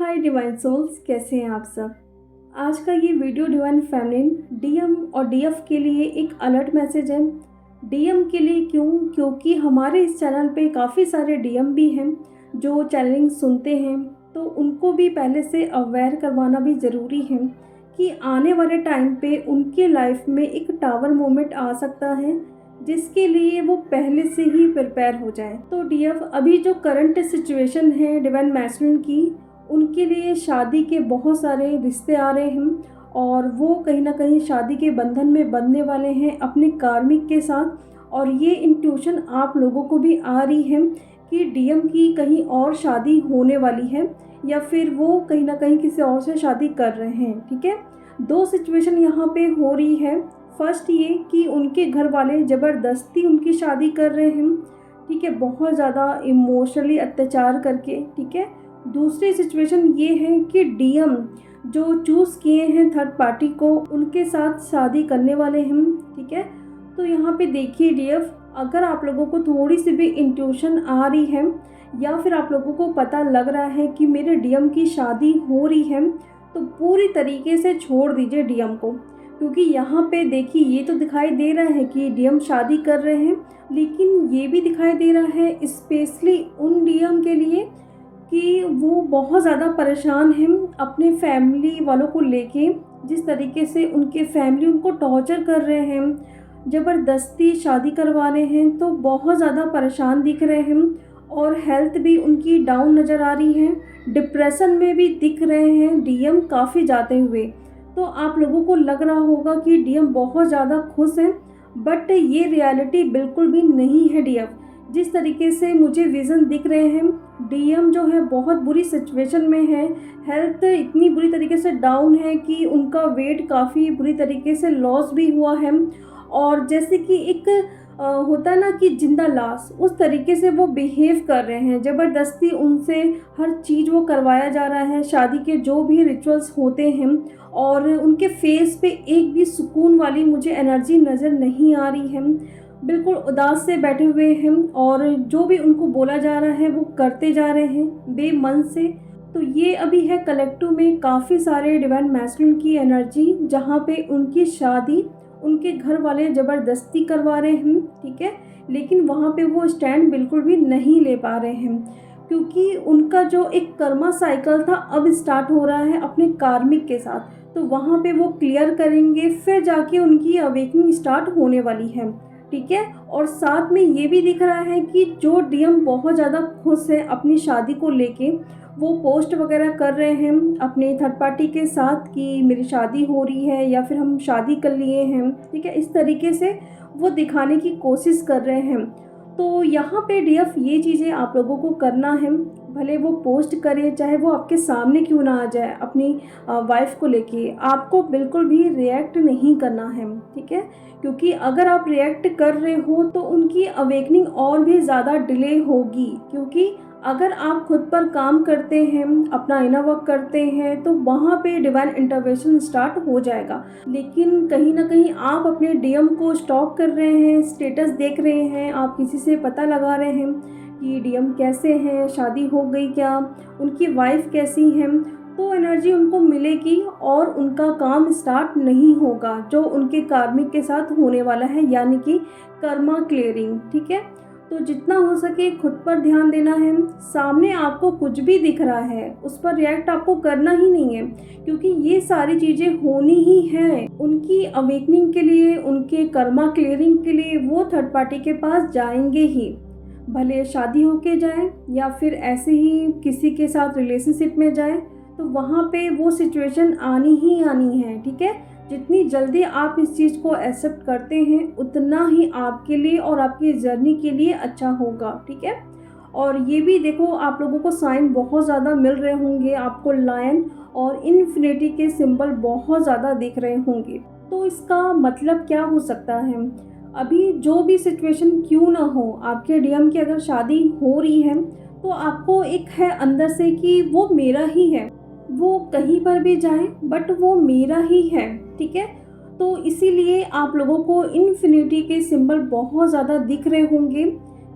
हाय divine souls, कैसे हैं आप सब। आज का ये वीडियो डिवाइन फेमिनिन डीएम और डीएफ के लिए एक अलर्ट मैसेज है। डीएम के लिए क्यों? क्योंकि हमारे इस चैनल पे काफ़ी सारे डीएम भी हैं जो चैनलिंग सुनते हैं, तो उनको भी पहले से अवेयर करवाना भी ज़रूरी है कि आने वाले टाइम पे उनके लाइफ में एक टावर मोमेंट आ सकता है जिसके लिए वो पहले से ही प्रिपेयर हो जाए। तो डीएफ, अभी जो करंट सिचुएशन है डिवाइन मैस्कुलिन की, उनके लिए शादी के बहुत सारे रिश्ते आ रहे हैं और वो कहीं ना कहीं शादी के बंधन में बंधने वाले हैं अपने कार्मिक के साथ। और ये इंट्यूशन आप लोगों को भी आ रही है कि डीएम की कहीं और शादी होने वाली है या फिर वो कहीं ना कहीं किसी और से शादी कर रहे हैं। ठीक है, दो सिचुएशन यहाँ पे हो रही है। फर्स्ट ये कि उनके घर वाले ज़बरदस्ती उनकी शादी कर रहे हैं, ठीक है, बहुत ज़्यादा इमोशनली अत्याचार करके। ठीक है, दूसरी सिचुएशन ये है कि डीएम जो चूज़ किए हैं थर्ड पार्टी को, उनके साथ शादी करने वाले हैं। ठीक है, तो यहाँ पे देखिए डीएफ, अगर आप लोगों को थोड़ी सी भी इंट्यूशन आ रही है या फिर आप लोगों को पता लग रहा है कि मेरे डीएम की शादी हो रही है, तो पूरी तरीके से छोड़ दीजिए डीएम को। क्योंकि यहाँ पे देखिए, ये तो दिखाई दे रहा है कि डीएम शादी कर रहे हैं, लेकिन ये भी दिखाई दे रहा है स्पेशली उन डीएम के लिए कि वो बहुत ज़्यादा परेशान हैं अपने फैमिली वालों को लेके। जिस तरीके से उनके फैमिली उनको टॉर्चर कर रहे हैं, ज़बरदस्ती शादी करवा रहे हैं, तो बहुत ज़्यादा परेशान दिख रहे हैं और हेल्थ भी उनकी डाउन नज़र आ रही है। डिप्रेशन में भी दिख रहे हैं डीएम काफ़ी जाते हुए। तो आप लोगों को लग रहा होगा कि डीएम बहुत ज़्यादा खुश हैं, बट ये रियलिटी बिल्कुल भी नहीं है डीएम। जिस तरीके से मुझे विज़न दिख रहे हैं, डीएम जो है बहुत बुरी सिचुएशन में है। हेल्थ इतनी बुरी तरीके से डाउन है कि उनका वेट काफ़ी बुरी तरीके से लॉस भी हुआ है। और जैसे कि एक होता है ना कि जिंदा लाश, उस तरीके से वो बिहेव कर रहे हैं। ज़बरदस्ती उनसे हर चीज़ वो करवाया जा रहा है, शादी के जो भी रिचुअल्स होते हैं। और उनके फेस पे एक भी सुकून वाली मुझे एनर्जी नज़र नहीं आ रही है, बिल्कुल उदास से बैठे हुए हैं और जो भी उनको बोला जा रहा है वो करते जा रहे हैं बेमन से। तो ये अभी है कलेक्टिव में काफ़ी सारे डिवाइन मैस्कुलिन की एनर्जी, जहाँ पे उनकी शादी उनके घर वाले ज़बरदस्ती करवा रहे हैं। ठीक है, लेकिन वहाँ पे वो स्टैंड बिल्कुल भी नहीं ले पा रहे हैं, क्योंकि उनका जो एक कर्मा साइकिल था अब स्टार्ट हो रहा है अपने कार्मिक के साथ। तो वहाँ पे वो क्लियर करेंगे, फिर जाके उनकी अवेकनिंग स्टार्ट होने वाली है। ठीक है, और साथ में ये भी दिख रहा है कि जो डीएम बहुत ज़्यादा खुश है अपनी शादी को लेके, वो पोस्ट वगैरह कर रहे हैं अपने थर्ड पार्टी के साथ कि मेरी शादी हो रही है या फिर हम शादी कर लिए हैं। ठीक है, इस तरीके से वो दिखाने की कोशिश कर रहे हैं। तो यहाँ पे डीएफ ये चीज़ें आप लोगों को करना है, भले वो पोस्ट करें चाहे वो आपके सामने क्यों ना आ जाए अपनी वाइफ को लेके, आपको बिल्कुल भी रिएक्ट नहीं करना है। ठीक है, क्योंकि अगर आप रिएक्ट कर रहे हो तो उनकी अवेकनिंग और भी ज़्यादा डिले होगी। क्योंकि अगर आप खुद पर काम करते हैं, अपना इनर वर्क करते हैं, तो वहाँ पे डिवाइन इंटरवेंशन स्टार्ट हो जाएगा। लेकिन कहीं ना कहीं आप अपने डीएम को स्टॉक कर रहे हैं, स्टेटस देख रहे हैं, आप किसी से पता लगा रहे हैं कि डीएम कैसे हैं, शादी हो गई क्या, उनकी वाइफ कैसी हैं, तो एनर्जी उनको मिलेगी और उनका काम स्टार्ट नहीं होगा जो उनके कार्मिक के साथ होने वाला है, यानी कि कर्मा क्लियरिंग। ठीक है, तो जितना हो सके खुद पर ध्यान देना है। सामने आपको कुछ भी दिख रहा है उस पर रिएक्ट आपको करना ही नहीं है, क्योंकि ये सारी चीज़ें होनी ही हैं। उनकी अवेकनिंग के लिए, उनके कर्मा क्लियरिंग के लिए वो थर्ड पार्टी के पास जाएंगे ही, भले शादी होके जाए या फिर ऐसे ही किसी के साथ रिलेशनशिप में जाए, तो वहाँ पे वो सिचुएशन आनी ही आनी है। ठीक है, जितनी जल्दी आप इस चीज़ को एक्सेप्ट करते हैं उतना ही आपके लिए और आपकी जर्नी के लिए अच्छा होगा। ठीक है, और ये भी देखो, आप लोगों को साइन बहुत ज़्यादा मिल रहे होंगे, आपको लायन और इन्फिनिटी के सिंबल बहुत ज़्यादा दिख रहे होंगे। तो इसका मतलब क्या हो सकता है? अभी जो भी सिचुएशन क्यों ना हो, आपके डीएम की अगर शादी हो रही है तो आपको एक है अंदर से कि वो मेरा ही है, वो कहीं पर भी जाए बट वो मेरा ही है। ठीक है, तो इसीलिए आप लोगों को इन्फिनिटी के सिंबल बहुत ज़्यादा दिख रहे होंगे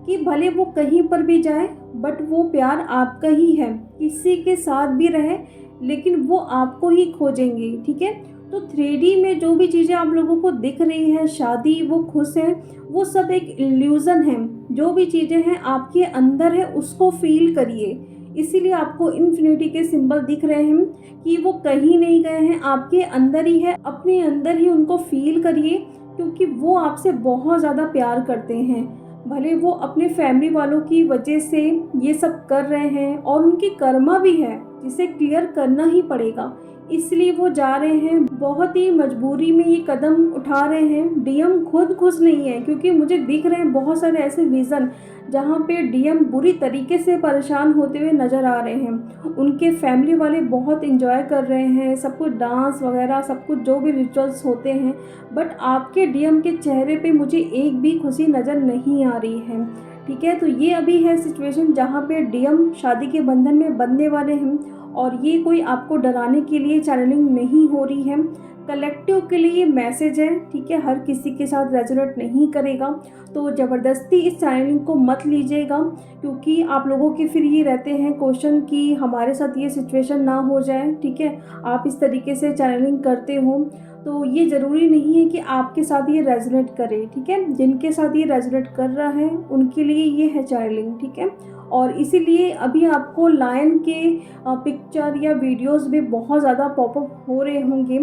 कि भले वो कहीं पर भी जाए बट वो प्यार आपका ही है, किसी के साथ भी रहे लेकिन वो आपको ही खोजेंगे, ठीक है। तो 3D में जो भी चीज़ें आप लोगों को दिख रही हैं, शादी, वो खुश है, वो सब एक इल्यूज़न है। जो भी चीज़ें हैं आपके अंदर है, उसको फ़ील करिए। इसीलिए आपको इन्फिनिटी के सिंबल दिख रहे हैं कि वो कहीं नहीं गए हैं, आपके अंदर ही है, अपने अंदर ही उनको फ़ील करिए, क्योंकि वो आपसे बहुत ज़्यादा प्यार करते हैं। भले वो अपने फैमिली वालों की वजह से ये सब कर रहे हैं और उनकी कर्मा भी है जिसे क्लियर करना ही पड़ेगा, इसलिए वो जा रहे हैं, बहुत ही मजबूरी में ये कदम उठा रहे हैं। डीएम खुद खुश नहीं है, क्योंकि मुझे दिख रहे हैं बहुत सारे ऐसे विज़न जहाँ पे डीएम बुरी तरीके से परेशान होते हुए नज़र आ रहे हैं। उनके फैमिली वाले बहुत एंजॉय कर रहे हैं, सब कुछ डांस वगैरह, सब कुछ जो भी रिचुअल्स होते हैं, बट आपके डीएम के चेहरे पे मुझे एक भी खुशी नज़र नहीं आ रही है, ठीक है। तो ये अभी है सिचुएशन जहाँ पे डीएम शादी के बंधन में बंधने वाले हैं, और ये कोई आपको डराने के लिए चैनलिंग नहीं हो रही है, कलेक्टिव के लिए ये मैसेज है, ठीक है। हर किसी के साथ रेजोनेट नहीं करेगा, तो ज़बरदस्ती इस चैनलिंग को मत लीजिएगा, क्योंकि आप लोगों के फिर ये रहते हैं क्वेश्चन कि हमारे साथ ये सिचुएशन ना हो जाए, ठीक है। आप इस तरीके से चैनलिंग करते हो, तो ये ज़रूरी नहीं है कि आपके साथ ये रेजोनेट करे, ठीक है। जिनके साथ ये रेजोनेट कर रहा है उनके लिए ये है चैनलिंग, ठीक है। और इसीलिए अभी आपको लायन के पिक्चर या वीडियोस भी बहुत ज़्यादा पॉपअप हो रहे होंगे।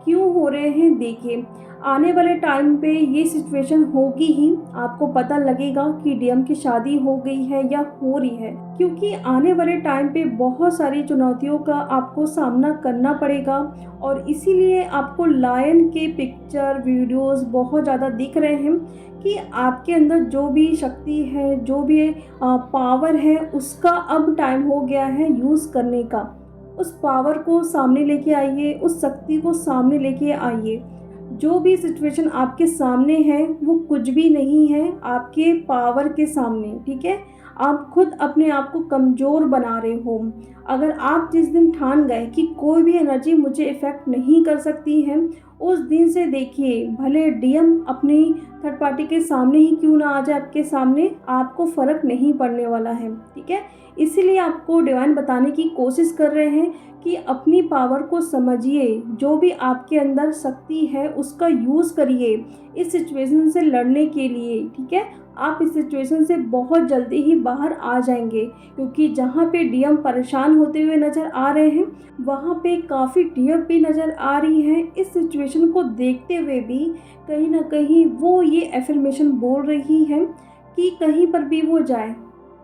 क्यों हो रहे हैं देखिए, आने वाले टाइम पे ये सिचुएशन होगी ही, आपको पता लगेगा कि डीएम की शादी हो गई है या हो रही है, क्योंकि आने वाले टाइम पे बहुत सारी चुनौतियों का आपको सामना करना पड़ेगा। और इसीलिए आपको लायन के पिक्चर वीडियोस बहुत ज़्यादा दिख रहे हैं कि आपके अंदर जो भी शक्ति है, जो भी पावर है, उसका अब टाइम हो गया है यूज़ करने का। उस पावर को सामने लेके आइए, उस शक्ति को सामने लेके आइए। जो भी सिचुएशन आपके सामने है वो कुछ भी नहीं है आपके पावर के सामने, ठीक है। आप खुद अपने आप को कमज़ोर बना रहे हो। अगर आप जिस दिन ठान गए कि कोई भी एनर्जी मुझे इफ़ेक्ट नहीं कर सकती है, उस दिन से देखिए, भले डीएम अपनी थर्ड पार्टी के सामने ही क्यों ना आ जाए आपके सामने, आपको फ़र्क नहीं पड़ने वाला है, ठीक है। इसीलिए आपको डिवाइन बताने की कोशिश कर रहे हैं कि अपनी पावर को समझिए, जो भी आपके अंदर शक्ति है उसका यूज़ करिए इस सिचुएशन से लड़ने के लिए, ठीक है। आप इस सिचुएशन से बहुत जल्दी ही बाहर आ जाएंगे, क्योंकि जहाँ पे डीएम परेशान होते हुए नज़र आ रहे हैं, वहाँ पे काफ़ी डीएम भी नज़र आ रही हैं। इस सिचुएशन को देखते हुए भी कहीं ना कहीं वो ये एफर्मेशन बोल रही हैं कि कहीं पर भी वो जाए,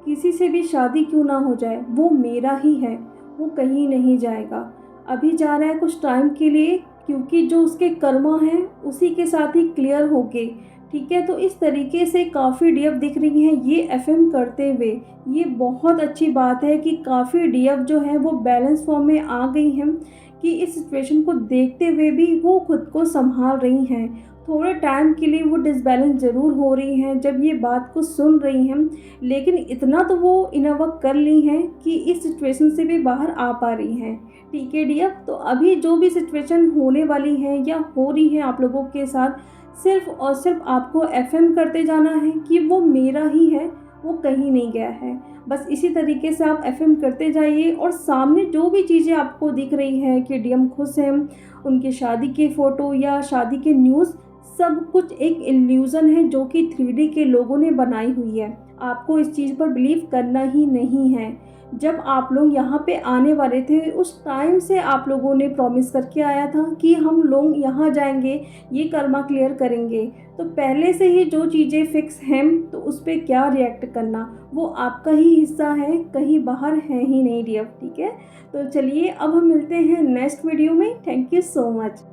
किसी से भी शादी क्यों ना हो जाए, वो मेरा ही है, वो कहीं नहीं जाएगा। अभी जा रहा है कुछ टाइम के लिए, क्योंकि जो उसके कर्मा हैं उसी के साथ ही क्लियर होके, ठीक है। तो इस तरीके से काफ़ी डीएफ दिख रही हैं ये एफएम करते हुए। ये बहुत अच्छी बात है कि काफ़ी डीएफ जो है वो बैलेंस फॉर्म में आ गई हैं, कि इस सिचुएशन को देखते हुए भी वो खुद को संभाल रही हैं। थोड़े टाइम के लिए वो डिसबैलेंस ज़रूर हो रही हैं जब ये बात को सुन रही हैं, लेकिन इतना तो वो इनफ कर ली हैं कि इस सिचुएशन से भी बाहर आ पा रही हैं, ठीक है डीएफ। तो अभी जो भी सिचुएशन होने वाली है या हो रही है आप लोगों के साथ, सिर्फ और सिर्फ आपको एफएम करते जाना है कि वो मेरा ही है, वो कहीं नहीं गया है। बस इसी तरीके से आप एफएम करते जाइए, और सामने जो भी चीज़ें आपको दिख रही है कि डीएम खुश हैं, उनकी शादी के फ़ोटो या शादी के न्यूज़, सब कुछ एक इल्यूज़न है जो कि 3D के लोगों ने बनाई हुई है। आपको इस चीज़ पर बिलीव करना ही नहीं है। जब आप लोग यहाँ पे आने वाले थे, उस टाइम से आप लोगों ने प्रॉमिस करके आया था कि हम लोग यहाँ जाएंगे, ये कर्मा क्लियर करेंगे। तो पहले से ही जो चीज़ें फिक्स हैं, तो उस पर क्या रिएक्ट करना, वो आपका ही हिस्सा है, कहीं बाहर है ही नहीं डीएफ, ठीक है। तो चलिए अब हम मिलते हैं नेक्स्ट वीडियो में। Thank you so much.